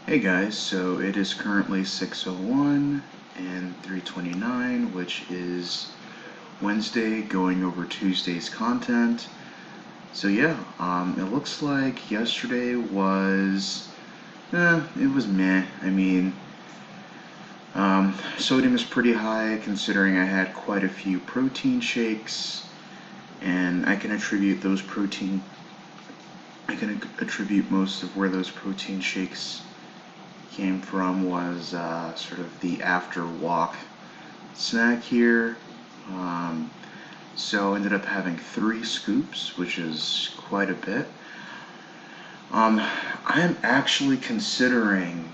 Hey guys, so it is currently 6:01 and 3:29, which is Wednesday, going over Tuesday's content. So yeah, it looks like yesterday was, it was meh. Sodium is pretty high considering I had quite a few protein shakes, and I can attribute most of where those protein shakes came from was sort of the after walk snack here. Um, so I ended up having 3 scoops, which is quite a bit. I am actually considering,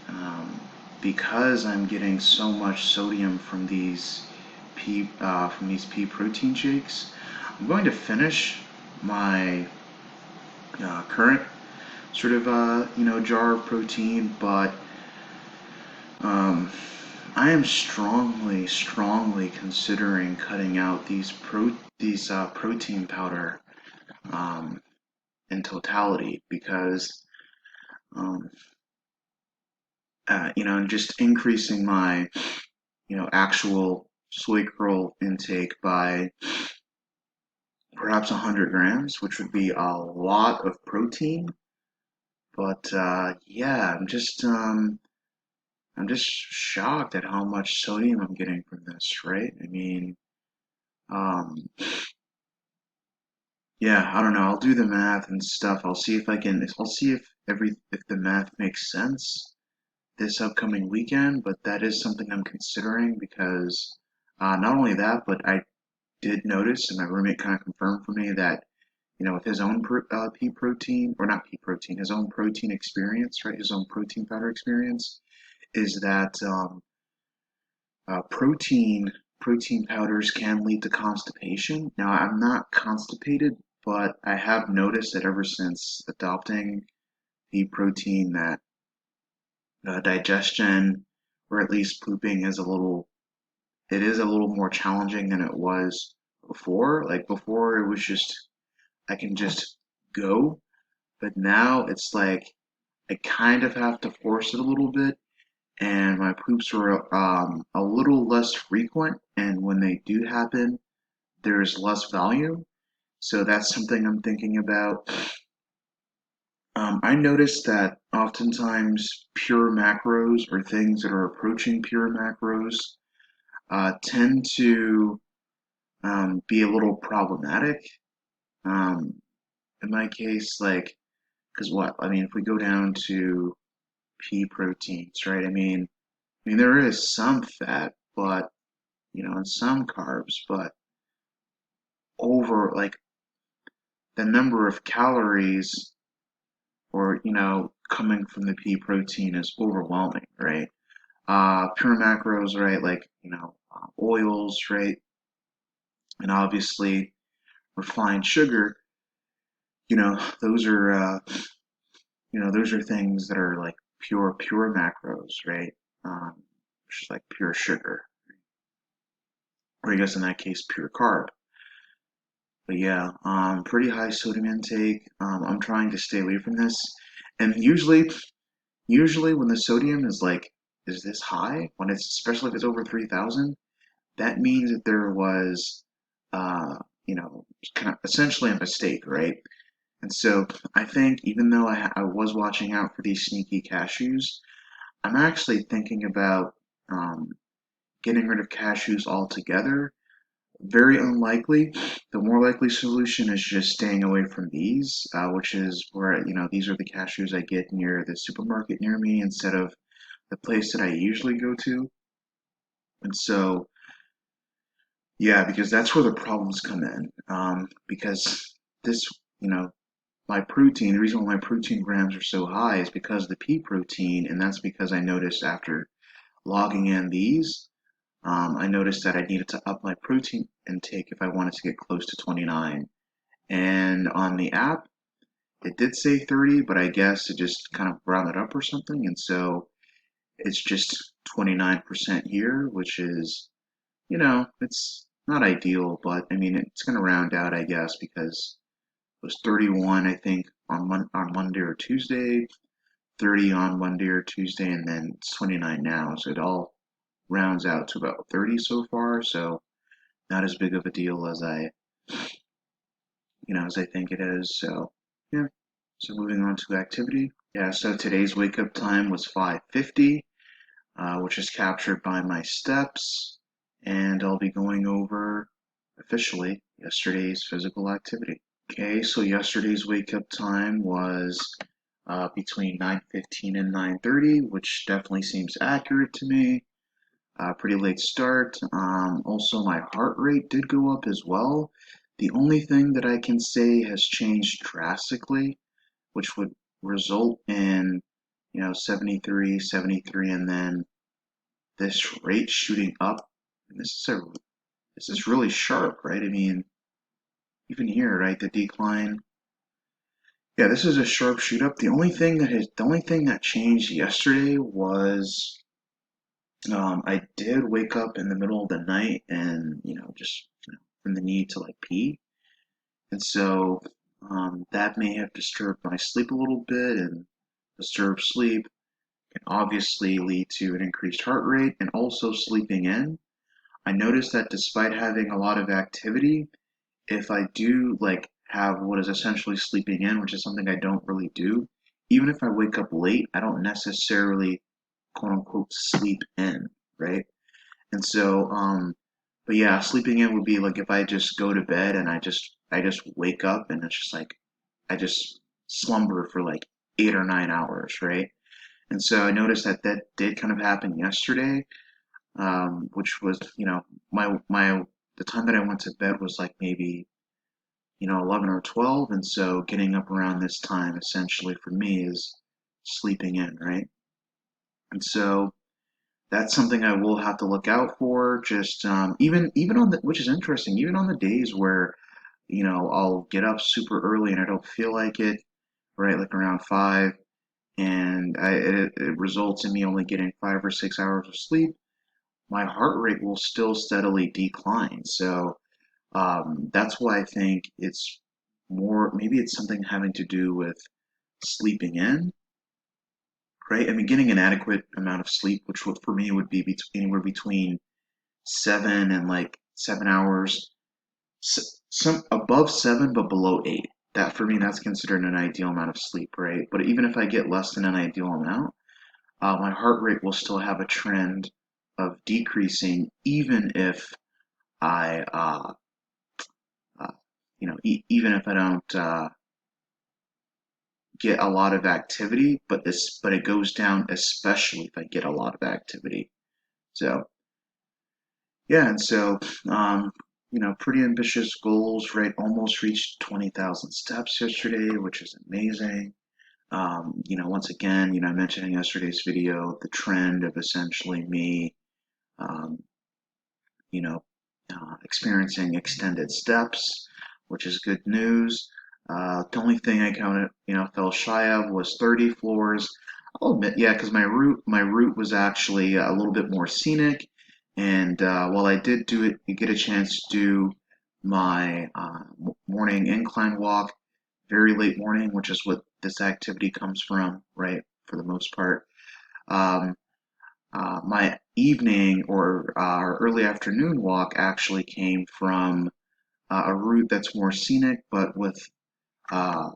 um, because I'm getting so much sodium from these pea protein shakes, I'm going to finish my current sort of jar of protein, but um, I am strongly considering cutting out these protein powder um, in totality because um, and just increasing my actual soy curl intake by perhaps 100 grams, which would be a lot of protein. But yeah, I'm just shocked at how much sodium I'm getting from this, right? Um, Yeah, I don't know. I'll do the math and stuff. I'll see if the math makes sense this upcoming weekend, but that is something I'm considering because not only that, but I did notice, and my roommate kind of confirmed for me that, with his own pea protein, or not pea protein, his own protein experience, right? His own protein powder experience is that uh, protein protein powders can lead to constipation. Now, I'm not constipated, but I have noticed that ever since adopting the protein that digestion or at least pooping it is a little more challenging than it was before. Like before it was just I can just go, but now it's like I kind of have to force it a little bit, and my poops are a little less frequent, and when they do happen, there's less volume. So that's something I'm thinking about. I noticed that oftentimes pure macros or things that are approaching pure macros tend to be a little problematic. Um, in my case, like, because what? I mean, if we go down to pea proteins, right? There is some fat, but and some carbs, but over like the number of calories or coming from the pea protein is overwhelming, right? Pure macros, right? Like oils, right? And obviously refined sugar. Those are those are things that are like pure macros, right? Which is like pure sugar, or I guess in that case, pure carb. But yeah, pretty high sodium intake. I'm trying to stay away from this, and usually when the sodium is this high, when it's especially if it's over 3,000, that means that there was, uh, kind of essentially a mistake, right? And so I think even though I was watching out for these sneaky cashews, I'm actually thinking about um, getting rid of cashews altogether. Very unlikely. The more likely solution is just staying away from these, which is where, these are the cashews I get near the supermarket near me instead of the place that I usually go to. And so, yeah, because that's where the problems come in. Because this, you know, the reason why my protein grams are so high is because of the pea protein, and that's because I noticed after logging in these, I noticed that I needed to up my protein intake if I wanted to get close to 29. And on the app, it did say 30, but I guess it just kind of rounded up or something. And so it's just 29% here, which is, it's not ideal, but I mean, it's going to round out, I guess, because it was 31, I think, on Monday or Tuesday, 30 on Monday or Tuesday, and then it's 29 now. So it all rounds out to about 30 so far. So not as big of a deal as I think it is. So yeah. So moving on to activity. Yeah. So today's wake up time was 5:50, which is captured by my steps, and I'll be going over officially yesterday's physical activity. Okay, so yesterday's wake up time was between 9:15 and 9:30, which definitely seems accurate to me. Pretty late start. Also, my heart rate did go up as well. The only thing that I can say has changed drastically, which would result in 73, 73, and then this rate shooting up. And this is really sharp, right? I mean, even here, right, the decline. Yeah, this is a sharp shoot up. The only thing that changed yesterday was I did wake up in the middle of the night and just from the need to like pee, and so that may have disturbed my sleep a little bit, and disturbed sleep can obviously lead to an increased heart rate and also sleeping in. I noticed that despite having a lot of activity, if I do like have what is essentially sleeping in, which is something I don't really do, even if I wake up late, I don't necessarily quote unquote sleep in, right? And so, but yeah, sleeping in would be like if I just go to bed and I just wake up and it's just like I just slumber for like 8 or 9 hours, right? And so I noticed that that did kind of happen yesterday, which was my the time that I went to bed was like maybe 11 or 12, and so getting up around this time essentially for me is sleeping in, right? And so that's something I will have to look out for. Just even on the which is interesting, even on the days where I'll get up super early and I don't feel like it, right? Like around 5, and it results in me only getting 5 or 6 hours of sleep. My heart rate will still steadily decline. So that's why I think it's maybe it's something having to do with sleeping in, right? I mean, getting an adequate amount of sleep, which for me would be anywhere between 7 and like 7 hours, some above 7, but below 8. That for me, that's considered an ideal amount of sleep, right? But even if I get less than an ideal amount, my heart rate will still have a trend of decreasing, even if I, uh, even if I don't get a lot of activity, but it goes down especially if I get a lot of activity. So yeah, and so pretty ambitious goals, right? Almost reached 20,000 steps yesterday, which is amazing. Once again, I mentioned in yesterday's video the trend of essentially me, um, you know, experiencing extended steps, which is good news. The only thing I counted, fell shy of was 30 floors. I'll admit, yeah, because my route was actually a little bit more scenic, and while I did do it, you get a chance to do my morning incline walk, very late morning, which is what this activity comes from, right, for the most part. Um, my evening or early afternoon walk actually came from a route that's more scenic, but with uh,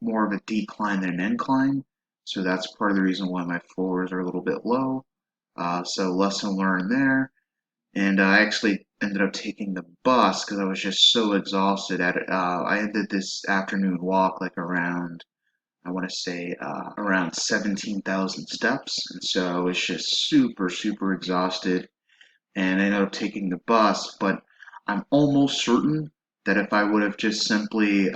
more of a decline than an incline. So that's part of the reason why my floors are a little bit low. So lesson learned there. And I actually ended up taking the bus because I was just so exhausted at it. I did this afternoon walk like around, I want to say, around 17,000 steps. And so I was just super, super exhausted. And I ended up taking the bus, but I'm almost certain that if I would have just simply,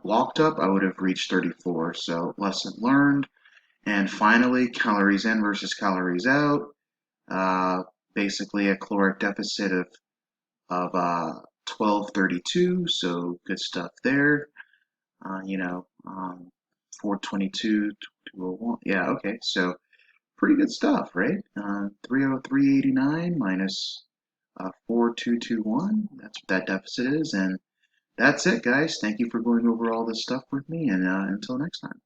walked up, I would have reached 34. So lesson learned. And finally, calories in versus calories out. Uh, Basically, a caloric deficit of 1232. So good stuff there. Uh, you know, um, 422, 201. Yeah, okay. So pretty good stuff, right? 303.89 minus 4221. That's what that deficit is. And that's it, guys. Thank you for going over all this stuff with me. And until next time.